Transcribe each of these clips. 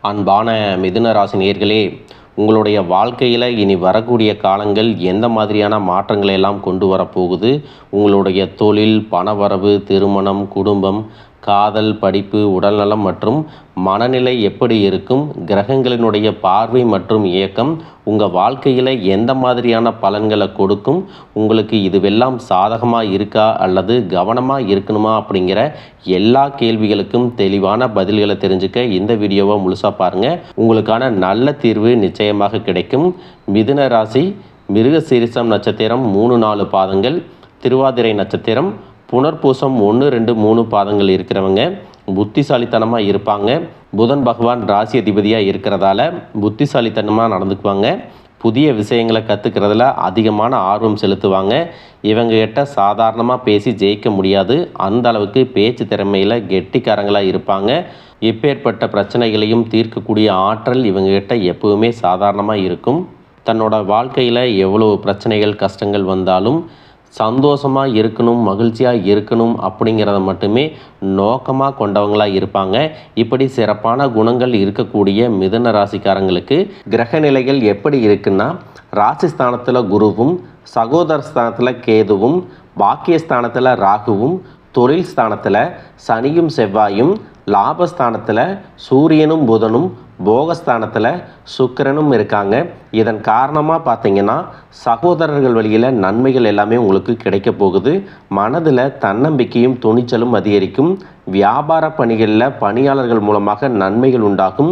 அன்பான மிதுன ராசி நேயர்களே, உங்களுடைய வாழ்க்கையில் இனி வரக்கூடிய காலங்கள் எந்த மாதிரியான மாற்றங்களை எல்லாம் கொண்டு வரப்போகுது, உங்களுடைய தொழில், பணவரவு, திருமணம், குடும்பம், காதல், படிப்பு, உடல்நலம் மற்றும் மனநிலை எப்படி இருக்கும், கிரகங்களினுடைய பார்வை மற்றும் இயக்கம் உங்கள் வாழ்க்கையில் எந்த மாதிரியான பலன்களை கொடுக்கும், உங்களுக்கு இதுவெல்லாம் சாதகமாக இருக்கா அல்லது கவனமாக இருக்கணுமா அப்படிங்கிற எல்லா கேள்விகளுக்கும் தெளிவான பதில்களை தெரிஞ்சுக்க இந்த வீடியோவை முழுசாக பாருங்கள். உங்களுக்கான நல்ல தீர்வு நிச்சயமாக கிடைக்கும். மிதுன ராசி, மிருகசீரிஷம் நட்சத்திரம் 3-4 பாதங்கள், திருவாதிரை நட்சத்திரம், புனர்பூசம் 1-2-3 பாதங்கள் இருக்கிறவங்க புத்திசாலித்தனமாக இருப்பாங்க. புதன் பகவான் ராசி அதிபதியாக இருக்கிறதால புத்திசாலித்தனமாக நடந்துக்குவாங்க. புதிய விஷயங்களை கற்றுக்கிறதுல அதிகமான ஆர்வம் செலுத்துவாங்க. இவங்ககிட்ட சாதாரணமாக பேசி ஜெயிக்க முடியாது, அந்த அளவுக்கு பேச்சு திறமையில் கெட்டிக்காரங்களாக இருப்பாங்க. எப்பேற்பட்ட பிரச்சனைகளையும் தீர்க்கக்கூடிய ஆற்றல் இவங்ககிட்ட எப்பவுமே சாதாரணமாக இருக்கும். தன்னோட வாழ்க்கையில் எவ்வளோ பிரச்சனைகள் கஷ்டங்கள் வந்தாலும் சந்தோஷமாக இருக்கணும், மகிழ்ச்சியாக இருக்கணும் அப்படிங்கிறத மட்டுமே நோக்கமாக கொண்டவங்களாக இருப்பாங்க. இப்படி சிறப்பான குணங்கள் இருக்கக்கூடிய மிதுன ராசிக்காரங்களுக்கு கிரக நிலைகள் எப்படி இருக்குன்னா, ராசிஸ்தானத்தில் குருவும், சகோதர ஸ்தானத்தில் கேதுவும், பாக்கியஸ்தானத்தில் ராகுவும், தொழில் ஸ்தானத்தில் சனியும் செவ்வாயும், லாபஸ்தானத்தில் சூரியனும் புதனும், போகஸ்தானத்தில் சுக்கிரனும் இருக்காங்க. இதன் காரணமாக பார்த்தீங்கன்னா சகோதரர்கள் வழியில் நன்மைகள் எல்லாமே உங்களுக்கு கிடைக்க போகுது. மனதில் தன்னம்பிக்கையும் துணிச்சலும் அதிகரிக்கும். வியாபார பணிகளில் பணியாளர்கள் மூலமாக நன்மைகள் உண்டாகும்.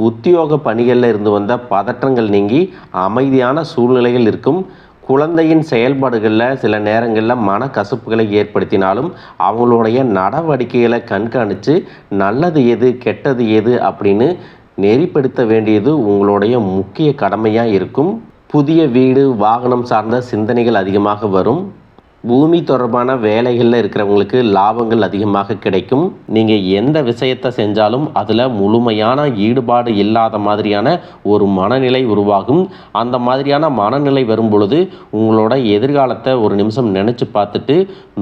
உத்தியோக பணிகளில் இருந்து வந்த பதற்றங்கள் நீங்கி அமைதியான சூழ்நிலைகள் இருக்கும். குழந்தையின் செயல்பாடுகளில் சில நேரங்களில் மனக்கசப்புகளை ஏற்படுத்தினாலும் அவங்களுடைய நடவடிக்கைகளை கண்காணித்து நல்லது எது கெட்டது எது அப்படின்னு நெறிப்படுத்த வேண்டியது உங்களுடைய முக்கிய கடமையாக இருக்கும். புதிய வீடு, வாகனம் சார்ந்த சிந்தனைகள் அதிகமாக வரும். பூமி தொடர்பான வேலைகளில் இருக்கிறவங்களுக்கு லாபங்கள் அதிகமாக கிடைக்கும். நீங்கள் எந்த விஷயத்தை செஞ்சாலும் அதில் முழுமையான ஈடுபாடு இல்லாத மாதிரியான ஒரு மனநிலை உருவாகும். அந்த மாதிரியான மனநிலை வரும் பொழுது உங்களோட எதிர்காலத்தை ஒரு நிமிஷம் நினச்சி பார்த்துட்டு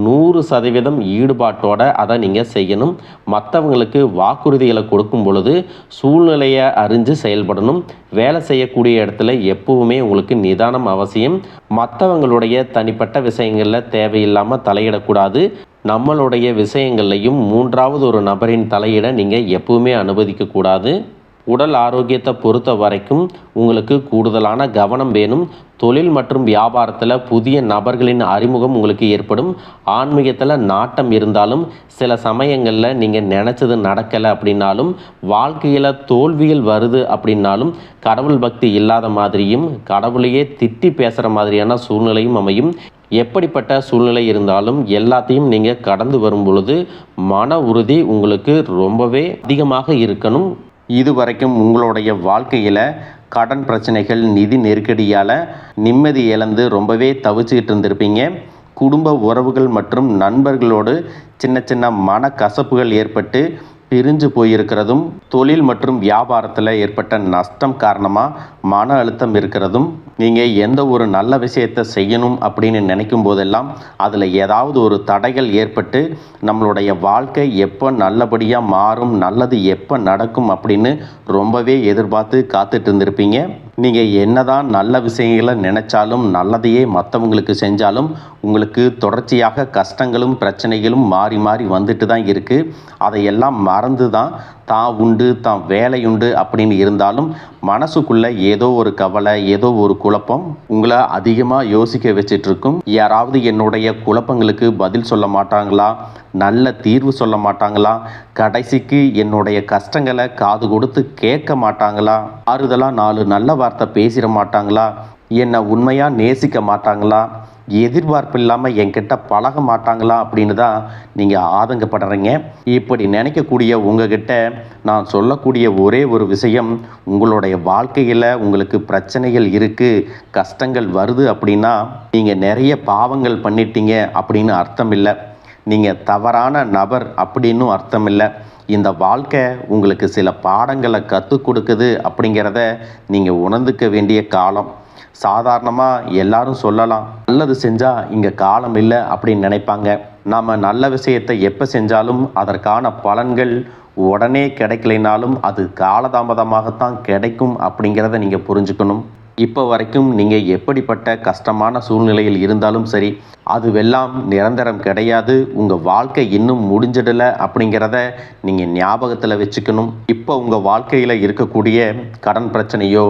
100% ஈடுபாட்டோட அதை நீங்கள் செய்யணும். மற்றவங்களுக்கு வாக்குறுதிகளை கொடுக்கும் பொழுது சூழ்நிலையை அறிஞ்சு செயல்படணும். வேலை செய்யக்கூடிய இடத்துல எப்பவுமே உங்களுக்கு நிதானம் அவசியம். மற்றவங்களுடைய தனிப்பட்ட விஷயங்களில் தேவையில்லாமல் தலையிடக்கூடாது. நம்மளுடைய விஷயங்கள்லையும் மூன்றாவது ஒரு நபரின் தலையிட நீங்கள் எப்பவுமே அனுமதிக்கக்கூடாது. உடல் ஆரோக்கியத்தை பொறுத்த வரைக்கும் உங்களுக்கு கூடுதலான கவனம் வேணும். தொழில் மற்றும் வியாபாரத்தில் புதிய நபர்களின் அறிமுகம் உங்களுக்கு ஏற்படும். ஆன்மீகத்தில் நாட்டம் இருந்தாலும் சில சமயங்களில் நீங்கள் நினச்சது நடக்கலை அப்படின்னாலும், வாழ்க்கையில் தோல்விகள் வருது அப்படின்னாலும் கடவுள் பக்தி இல்லாத மாதிரியும் கடவுளையே திட்டி பேசுகிற மாதிரியான சூழ்நிலையும் அமையும். எப்படிப்பட்ட சூழ்நிலை இருந்தாலும் எல்லாத்தையும் நீங்கள் கடந்து வரும் பொழுது மன உறுதி உங்களுக்கு ரொம்பவே அதிகமாக இருக்கணும். இதுவரைக்கும் உங்களுடைய வாழ்க்கையில் கடன் பிரச்சனைகள், நிதி நெருக்கடியால் நிம்மதி இழந்து ரொம்பவே தவிச்சுக்கிட்டு இருந்திருப்பீங்க. குடும்ப உறவுகள் மற்றும் நண்பர்களோடு சின்ன சின்ன மனக்கசப்புகள் ஏற்பட்டு பிரிஞ்சு போயிருக்கிறதும், தொழில் மற்றும் வியாபாரத்தில் ஏற்பட்ட நஷ்டம் காரணமாக மன அழுத்தம் இருக்கிறதும், நீங்கள் எந்த ஒரு நல்ல விஷயத்தை செய்யணும் அப்படின்னு நினைக்கும் போதெல்லாம் அதில் ஏதாவது ஒரு தடைகள் ஏற்பட்டு நம்மளுடைய வாழ்க்கை எப்போ நல்லபடியாக மாறும், நல்லது எப்போ நடக்கும் அப்படின்னு ரொம்பவே எதிர்பார்த்து காத்துட்டு இருந்திருப்பீங்க. நீங்கள் என்னதான் நல்ல விஷயங்களை நினைச்சாலும், நல்லதையே மற்றவங்களுக்கு செஞ்சாலும் உங்களுக்கு தொடர்ச்சியாக கஷ்டங்களும் பிரச்சனைகளும் மாறி மாறி வந்துட்டு தான் இருக்குது. அதையெல்லாம் மறந்து தான் உண்டு, தான் வேலையுண்டு அப்படின்னு இருந்தாலும் மனசுக்குள்ளே ஏதோ ஒரு கவலை, ஏதோ ஒரு குழப்பம் உங்களை அதிகமாக யோசிக்க வச்சிட்ருக்கும். யாராவது என்னுடைய குழப்பங்களுக்கு பதில் சொல்ல மாட்டாங்களா, நல்ல தீர்வு சொல்ல மாட்டாங்களா, கடைசிக்கு என்னுடைய கஷ்டங்களை காது கொடுத்து கேட்க மாட்டாங்களா, ஆறுதலாக 4 நல்ல வார்த்தை பேசிட மாட்டாங்களா, என்னை உண்மையாக நேசிக்க மாட்டாங்களா, எதிர்பார்ப்பு இல்லாமல் என்கிட்ட பழக மாட்டாங்களா அப்படின்னு தான் நீங்கள் ஆதங்கப்படுறீங்க. இப்படி நினைக்கக்கூடிய உங்ககிட்ட நான் சொல்லக்கூடிய ஒரே ஒரு விஷயம், உங்களுடைய வாழ்க்கையில் உங்களுக்கு பிரச்சனைகள் இருக்குது, கஷ்டங்கள் வருது அப்படின்னா நீங்கள் நிறைய பாவங்கள் பண்ணிட்டீங்க அப்படின்னு அர்த்தம் இல்லை. நீங்கள் தவறான நபர் அப்படின்னும் அர்த்தம் இல்லை. இந்த வாழ்க்கை உங்களுக்கு சில பாடங்களை கற்றுக் கொடுக்குது அப்படிங்கிறத நீங்கள் உணர்ந்துக்க வேண்டிய காலம். சாதாரணமாக எல்லாரும் சொல்லலாம், நல்லது செஞ்சால் இங்கே காலம் இல்லை அப்படின்னு நினைப்பாங்க. நாம் நல்ல விஷயத்தை எப்போ செஞ்சாலும் அதற்கான பலன்கள் உடனே கிடைக்கலைனாலும் அது காலதாமதமாகத்தான் கிடைக்கும் அப்படிங்கிறத நீங்கள் புரிஞ்சுக்கணும். இப்போ வரைக்கும் நீங்கள் எப்படிப்பட்ட கஷ்டமான சூழ்நிலையில் இருந்தாலும் சரி, அதுவெல்லாம் நிரந்தரம் கிடையாது. உங்கள் வாழ்க்கை இன்னும் முடிஞ்சிடலை அப்படிங்கிறத நீங்கள் ஞாபகத்தில் வச்சுக்கணும். இப்போ உங்கள் வாழ்க்கையில் இருக்கக்கூடிய கடன் பிரச்சனையோ,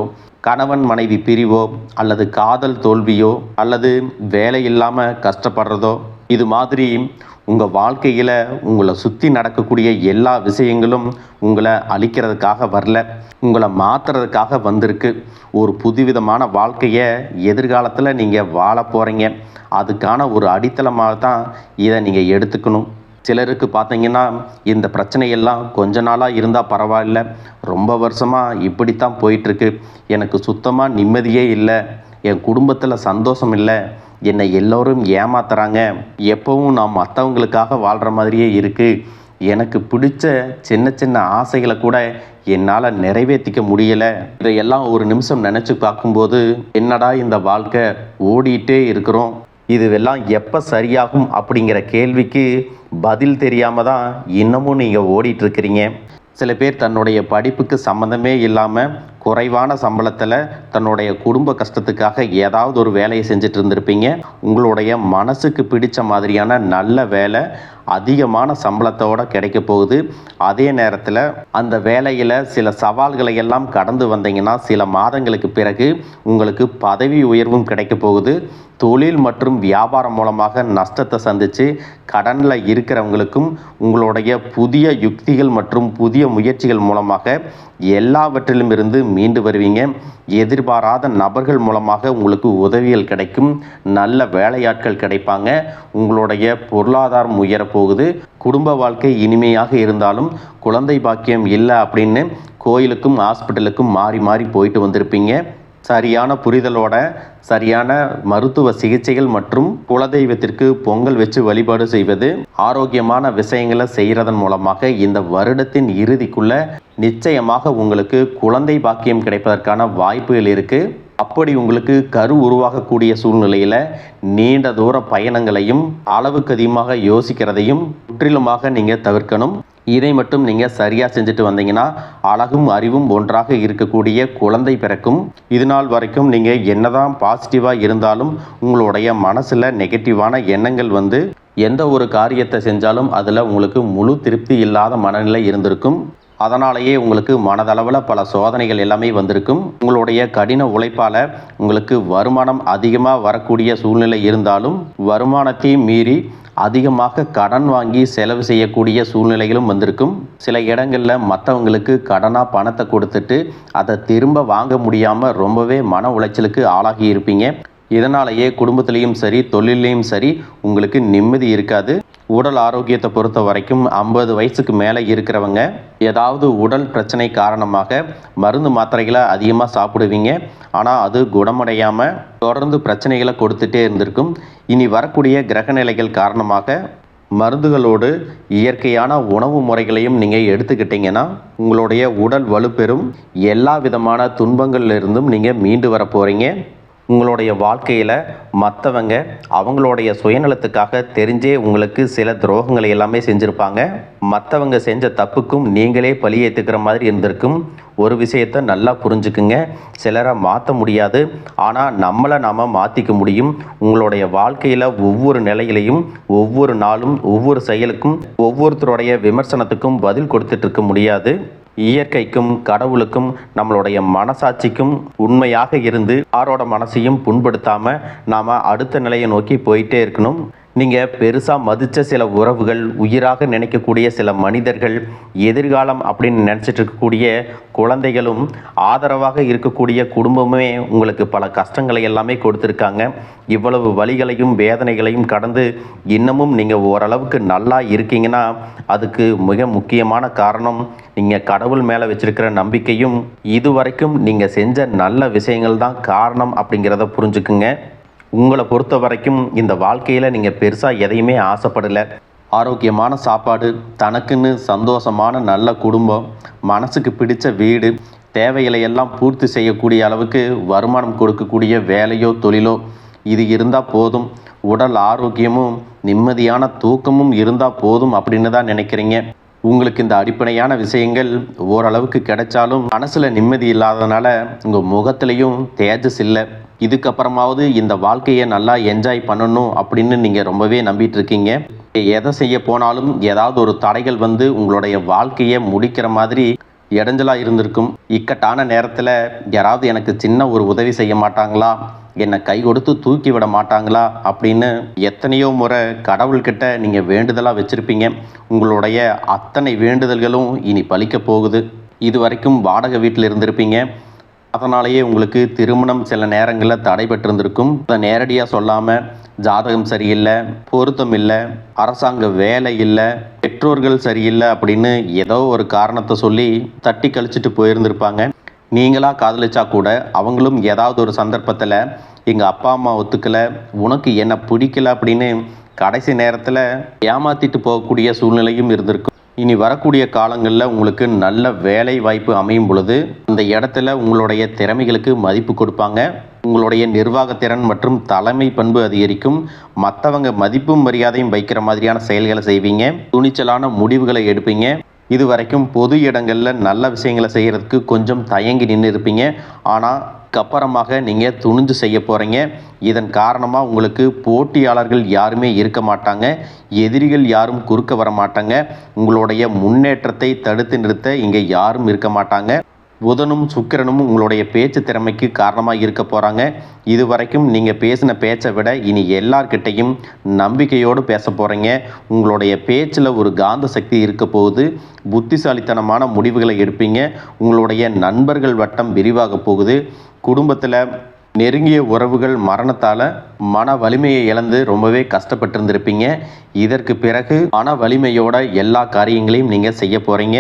கணவன் மனைவி பிரிவோ, அல்லது காதல் தோல்வியோ, அல்லது வேலை இல்லாமல் கஷ்டப்படுறதோ, இது மாதிரி உங்கள் வாழ்க்கையில் உங்களை சுற்றி நடக்கக்கூடிய எல்லா விஷயங்களும் உங்களை அழிக்கிறதுக்காக வரல, உங்களை மாற்றுறதுக்காக வந்திருக்கு. ஒரு புதுவிதமான வாழ்க்கையை எதிர்காலத்தில் நீங்கள் வாழ போகிறீங்க. அதுக்கான ஒரு அடித்தளமாக தான் இதை நீங்கள் எடுத்துக்கணும். சிலருக்கு பார்த்தீங்கன்னா இந்த பிரச்சனையெல்லாம் கொஞ்ச நாளாக இருந்தால் பரவாயில்ல, ரொம்ப வருஷமாக இப்படித்தான் போயிட்டுருக்கு, எனக்கு சுத்தமாக நிம்மதியே இல்லை, என் குடும்பத்தில் சந்தோஷம் இல்லை, என்னை எல்லோரும் ஏமாத்துறாங்க, எப்பவும் நான் மற்றவங்களுக்காக வாழ்கிற மாதிரியே இருக்குது, எனக்கு பிடிச்ச சின்ன சின்ன ஆசைகளை கூட என்னால் நிறைவேற்றிக்க முடியலை, இதையெல்லாம் ஒரு நிமிஷம் நினச்சி பார்க்கும்போது என்னடா இந்த வாழ்க்கை ஓடிட்டே இருக்கிறோம், இதுவெல்லாம் எப்போ சரியாகும் அப்படிங்கிற கேள்விக்கு பதில் தெரியாமல் தான் இன்னமும் நீங்கள் ஓடிட்டுருக்கிறீங்க. சில பேர் தன்னுடைய படிப்புக்கு சம்மந்தமே இல்லாமல் குறைவான சம்பளத்தில் தன்னுடைய குடும்ப கஷ்டத்துக்காக ஏதாவது ஒரு வேலையை செஞ்சுட்டு இருந்திருப்பீங்க. உங்களுடைய மனசுக்கு பிடிச்ச மாதிரியான நல்ல வேலை அதிகமான சம்பளத்தோடு கிடைக்க போகுது. அதே நேரத்தில் அந்த வேலையில் சில சவால்களை எல்லாம் கடந்து வந்தீங்கன்னா சில மாதங்களுக்கு பிறகு உங்களுக்கு பதவி உயர்வும் கிடைக்க போகுது. தொழில் மற்றும் வியாபாரம் மூலமாக நஷ்டத்தை சந்தித்து கடனில் இருக்கிறவங்களுக்கும் உங்களுடைய புதிய யுக்திகள் மற்றும் புதிய முயற்சிகள் மூலமாக எல்லாவற்றிலும் இருந்து மீண்டு வருவீங்க. எதிர்பாராத நபர்கள் மூலமாக உங்களுக்கு உதவிகள் கிடைக்கும், நல்ல வேலையாட்கள் கிடைப்பாங்க, உங்களுடைய பொருளாதாரம் உயரப்போகுது. குடும்ப வாழ்க்கை இனிமையாக இருந்தாலும் குழந்தை பாக்கியம் இல்லை அப்படின்னு கோயிலுக்கும் ஹாஸ்பிட்டலுக்கும் மாறி மாறி போயிட்டு வந்திருப்பீங்க. சரியான புரிதலோட சரியான மருத்துவ சிகிச்சைகள் மற்றும் குலதெய்வத்திற்கு பொங்கல் வச்சு வழிபாடு செய்வது, ஆரோக்கியமான விஷயங்களை செய்கிறதன் மூலமாக இந்த வருடத்தின் இறுதிக்குள்ள நிச்சயமாக உங்களுக்கு குழந்தை பாக்கியம் கிடைப்பதற்கான வாய்ப்புகள் இருக்குது. அப்படி உங்களுக்கு கரு உருவாகக்கூடிய சூழ்நிலையில் நீண்ட தூர பயணங்களையும் அளவுக்கு அதிகமாக யோசிக்கிறதையும் முற்றிலுமாக நீங்கள் தவிர்க்கணும். இதை மட்டும் நீங்கள் சரியாக செஞ்சுட்டு வந்தீங்கன்னா அழகும் அறிவும் ஒன்றாக இருக்கக்கூடிய குழந்தை பிறக்கும். இது நாள் வரைக்கும் நீங்கள் என்னதான் பாசிட்டிவாக இருந்தாலும் உங்களுடைய மனசில் நெகட்டிவான எண்ணங்கள் வந்து எந்த ஒரு காரியத்தை செஞ்சாலும் அதில் உங்களுக்கு முழு திருப்தி இல்லாத மனநிலை இருந்திருக்கும். அதனாலேயே உங்களுக்கு மனதளவில் பல சோதனைகள் எல்லாமே வந்திருக்கும். உங்களுடைய கடின உழைப்பால் உங்களுக்கு வருமானம் அதிகமாக வரக்கூடிய சூழ்நிலை இருந்தாலும் வருமானத்தையும் மீறி அதிகமாக கடன் வாங்கி செலவு செய்யக்கூடிய சூழ்நிலைகளும் வந்திருக்கும். சில இடங்களில் மற்றவங்களுக்கு கடனாக பணத்தை கொடுத்துட்டு அதை திரும்ப வாங்க முடியாமல் ரொம்பவே மன உளைச்சலுக்கு ஆளாகி இருப்பீங்க. இதனாலேயே குடும்பத்திலையும் சரி தொழிலையும் சரி உங்களுக்கு நிம்மதி இருக்காது. உடல் ஆரோக்கியத்தை பொறுத்த வரைக்கும் 50 வயசுக்கு மேலே இருக்கிறவங்க ஏதாவது உடல் பிரச்சனை காரணமாக மருந்து மாத்திரைகளை அதிகமாக சாப்பிடுவீங்க. ஆனால் அது குணமடையாமல் தொடர்ந்து பிரச்சனைகளை கொடுத்துட்டே இருந்திருக்கும். இனி வரக்கூடிய கிரகநிலைகள் காரணமாக மருந்துகளோடு இயற்கையான உணவு முறைகளையும் நீங்கள் எடுத்துக்கிட்டிங்கன்னா உங்களுடைய உடல் வலுப்பெறும். எல்லா விதமான துன்பங்கள்லேருந்தும் நீங்கள் மீண்டு வர போகிறீங்க. உங்களுடைய வாழ்க்கையில் மற்றவங்க அவங்களுடைய சுயநலத்துக்காக தெரிஞ்சே உங்களுக்கு சில துரோகங்களை எல்லாமே செஞ்சுருப்பாங்க. மற்றவங்க செஞ்ச தப்புக்கும் நீங்களே பழி ஏற்றுக்கிற மாதிரி இருந்திருக்கும். ஒரு விஷயத்தை நல்லா புரிஞ்சுக்குங்க, சிலரை மாற்ற முடியாது, ஆனால் நம்மளை நாம் மாற்றிக்க முடியும். உங்களுடைய வாழ்க்கையில் ஒவ்வொரு நிலையிலையும் ஒவ்வொரு நாளும் ஒவ்வொரு செயலுக்கும் ஒவ்வொருத்தருடைய விமர்சனத்துக்கும் பதில் கொடுத்துட்டு இருக்க முடியாது. இயற்கைக்கும் கடவுளுக்கும் நம்மளுடைய மனசாட்சிக்கும் உண்மையாக இருந்து யாரோட மனசையும் புண்படுத்தாமல் நாம் அடுத்த நிலையை நோக்கி போயிட்டே இருக்கணும். நீங்கள் பெருசாக மதித்த சில உறவுகள், உயிராக நினைக்கக்கூடிய சில மனிதர்கள், எதிர்காலம் அப்படின்னு நினச்சிட்டு இருக்கக்கூடிய குழந்தைகளும், ஆதரவாக இருக்கக்கூடிய குடும்பமே உங்களுக்கு பல கஷ்டங்களை எல்லாமே கொடுத்துருக்காங்க. இவ்வளவு வலிகளையும் வேதனைகளையும் கடந்து இன்னமும் நீங்கள் ஓரளவுக்கு நல்லா இருக்கீங்கன்னா அதுக்கு மிக முக்கியமான காரணம் நீங்கள் கடவுள் மேலே வச்சிருக்கிற நம்பிக்கையும் இதுவரைக்கும் நீங்கள் செஞ்ச நல்ல விஷயங்கள் தான் காரணம் அப்படிங்கிறத புரிஞ்சுக்குங்க. உங்களை பொறுத்த வரைக்கும் இந்த வாழ்க்கையில் நீங்கள் பெருசாக எதையுமே ஆசைப்படலை. ஆரோக்கியமான சாப்பாடு, தனக்குன்னு சந்தோஷமான நல்ல குடும்பம், மனசுக்கு பிடிச்ச வீடு, தேவைகளை எல்லாம் பூர்த்தி செய்யக்கூடிய அளவுக்கு வருமானம் கொடுக்கக்கூடிய வேலையோ தொழிலோ இது இருந்தால் போதும், உடல் ஆரோக்கியமும் நிம்மதியான தூக்கமும் இருந்தால் போதும் அப்படின்னு தான் நினைக்கிறீங்க. உங்களுக்கு இந்த அடிப்படையான விஷயங்கள் ஓரளவுக்கு கிடைச்சாலும் மனசில் நிம்மதி இல்லாதனால உங்கள் முகத்திலையும் தேஜஸ் இல்லை. இதுக்கப்புறமாவது இந்த வாழ்க்கையை நல்லா என்ஜாய் பண்ணணும் அப்படின்னு நீங்கள் ரொம்பவே நம்பிட்டு இருக்கீங்க. எதை செய்ய போனாலும் ஏதாவது ஒரு தடைகள் வந்து உங்களுடைய வாழ்க்கையை முடிக்கிற மாதிரி இடைஞ்சலாக இருந்திருக்கும். இக்கட்டான நேரத்தில் யாராவது எனக்கு சின்ன ஒரு உதவி செய்ய மாட்டாங்களா, என்னை கை கொடுத்து தூக்கி விட மாட்டாங்களா அப்படின்னு எத்தனையோ முறை கடவுள்கிட்ட நீங்கள் வேண்டுதலாக வச்சுருப்பீங்க. உங்களுடைய அத்தனை வேண்டுதல்களும் இனி பலிக்க போகுது. இது வரைக்கும் வாடகை வீட்டில் இருந்திருப்பீங்க. அதனாலேயே உங்களுக்கு திருமணம் சில நேரங்களில் தடைபட்டிருந்திருக்கும். அதை நேரடியாக சொல்லாமல் ஜாதகம் சரியில்லை, பொருத்தம் இல்லை, அரசாங்க வேலை இல்லை, பெற்றோர்கள் சரியில்லை அப்படின்னு ஏதோ ஒரு காரணத்தை சொல்லி தட்டி கழிச்சிட்டு போயிருந்திருப்பாங்க. நீங்களாக காதலிச்சா கூட அவங்களும் ஏதாவது ஒரு சந்தர்ப்பத்தில் எங்கள் அப்பா அம்மா ஒத்துக்கலை, உனக்கு என்ன பிடிக்கல அப்படின்னு கடைசி நேரத்தில் ஏமாற்றிட்டு போகக்கூடிய சூழ்நிலையும் இருந்திருக்கும். இனி வரக்கூடிய காலங்களில் உங்களுக்கு நல்ல வேலை வாய்ப்பு அமையும் பொழுது அந்த இடத்துல உங்களுடைய திறமைகளுக்கு மதிப்பு கொடுப்பாங்க. உங்களுடைய நிர்வாகத்திறன் மற்றும் தலைமை பண்பு அதிகரிக்கும். மற்றவங்க மதிப்பும் மரியாதையும் வைக்கிற மாதிரியான செயல்களை செய்வீங்க. துணிச்சலான முடிவுகளை எடுப்பீங்க. இது வரைக்கும் பொது இடங்களில் நல்ல விஷயங்களை செய்கிறதுக்கு கொஞ்சம் தயங்கி நின்று இருப்பீங்க. ஆனால் அப்புறமாக நீங்கள் துணிஞ்சு செய்ய போகிறீங்க. இதன் காரணமாக உங்களுக்கு போட்டியாளர்கள் யாருமே இருக்க மாட்டாங்க, எதிரிகள் யாரும் குறுக்க வர மாட்டாங்க. உங்களுடைய முன்னேற்றத்தை தடுத்து நிறுத்த இங்கே யாரும் இருக்க மாட்டாங்க. புதனும் சுக்கிரனும் உங்களுடைய பேச்சு திறமைக்கு காரணமாக இருக்க போகிறாங்க. இது வரைக்கும் நீங்கள் பேசின பேச்சை விட இனி எல்லார்கிட்டையும் நம்பிக்கையோடு பேச போகிறீங்க. உங்களுடைய பேச்சில் ஒரு காந்த சக்தி இருக்க போகுது. புத்திசாலித்தனமான முடிவுகளை எடுப்பீங்க. உங்களுடைய நண்பர்கள் வட்டம் விரிவாக போகுது. குடும்பத்தில் நெருங்கிய உறவுகள் மரணத்தால் மன வலிமையை இழந்து ரொம்பவே கஷ்டப்பட்டிருந்திருப்பீங்க. இதற்கு பிறகு மன வலிமையோட எல்லா காரியங்களையும் நீங்கள் செய்ய போகிறீங்க.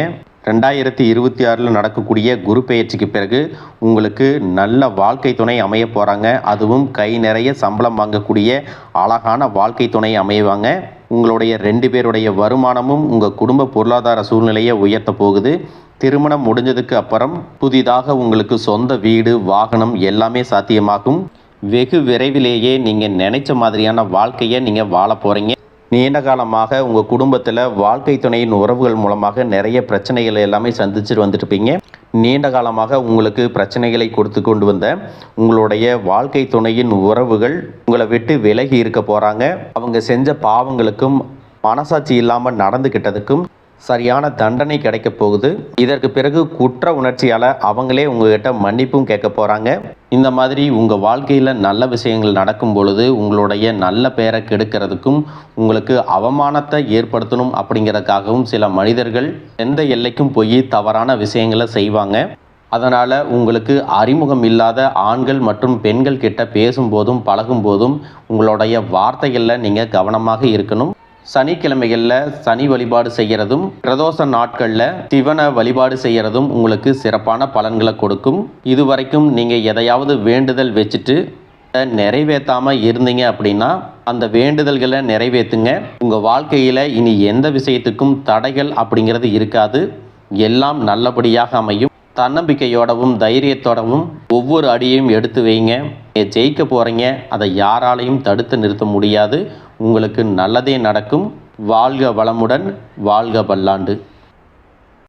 2026 நடக்கக்கூடிய குரு பெயர்ச்சிக்கு பிறகு உங்களுக்கு நல்ல வாழ்க்கை துணை அமைய போகிறாங்க. அதுவும் கை நிறைய சம்பளம் வாங்கக்கூடிய அழகான வாழ்க்கை துணை அமைவாங்க. உங்களுடைய 2 பேருடைய வருமானமும் உங்கள் குடும்ப பொருளாதார சூழ்நிலையை உயர்த்த போகுது. திருமணம் முடிஞ்சதுக்கு அப்புறம் புதிதாக உங்களுக்கு சொந்த வீடு, வாகனம் எல்லாமே சாத்தியமாகும். வெகு விரைவிலேயே நீங்கள் நினைச்ச மாதிரியான வாழ்க்கையை நீங்கள் வாழ போகிறீங்க. நீண்ட காலமாக உங்கள் குடும்பத்தில் வாழ்க்கை துணையின் உறவுகள் மூலமாக நிறைய பிரச்சனைகளை எல்லாமே சந்திச்சுட்டு வந்துட்டுருப்பீங்க. நீண்ட காலமாக உங்களுக்கு பிரச்சனைகளை கொடுத்து கொண்டு வந்த உங்களுடைய வாழ்க்கை துணையின் உறவுகள் உங்களை விட்டு விலகி இருக்க போகிறாங்க. அவங்க செஞ்ச பாவங்களுக்கும் மனசாட்சி இல்லாமல் நடந்துக்கிட்டதுக்கும் சரியான தண்டனை கிடைக்க போகுது. இதற்கு பிறகு குற்ற உணர்ச்சியால் அவங்களே உங்ககிட்ட மன்னிப்பும் கேட்க போகிறாங்க. இந்த மாதிரி உங்கள் வாழ்க்கையில் நல்ல விஷயங்கள் நடக்கும் பொழுது உங்களுடைய நல்ல பெயரை கெடுக்கிறதுக்கும் உங்களுக்கு அவமானத்தை ஏற்படுத்தணும் அப்படிங்கிறதுக்காகவும் சில மனிதர்கள் எந்த எல்லைக்கும் போய் தவறான விஷயங்களை செய்வாங்க. அதனால் உங்களுக்கு அறிமுகம் இல்லாத ஆண்கள் மற்றும் பெண்கள் கிட்ட பேசும்போதும் பழகும்போதும் உங்களுடைய வார்த்தைகளில் நீங்கள் கவனமாக இருக்கணும். சனிக்கிழமைகளில் சனி வழிபாடு செய்கிறதும் பிரதோஷ நாட்களில் சிவனை வழிபாடு செய்கிறதும் உங்களுக்கு சிறப்பான பலன்களை கொடுக்கும். இதுவரைக்கும் நீங்கள் எதையாவது வேண்டுதல் வச்சுட்டு நிறைவேற்றாமல் இருந்தீங்க அப்படின்னா அந்த வேண்டுதல்களை நிறைவேற்றுங்க. உங்கள் வாழ்க்கையில் இனி எந்த விஷயத்துக்கும் தடைகள் அப்படிங்கிறது இருக்காது. எல்லாம் நல்லபடியாக அமையும். தன்னம்பிக்கையோடவும் தைரியத்தோடவும் ஒவ்வொரு அடியையும் எடுத்து வைங்க. ஜெயிக்க போகிறீங்க. அதை யாராலையும் தடுத்து நிறுத்த முடியாது. உங்களுக்கு நல்லதே நடக்கும். வாழ்க வளமுடன், வாழ்க பல்லாண்டு.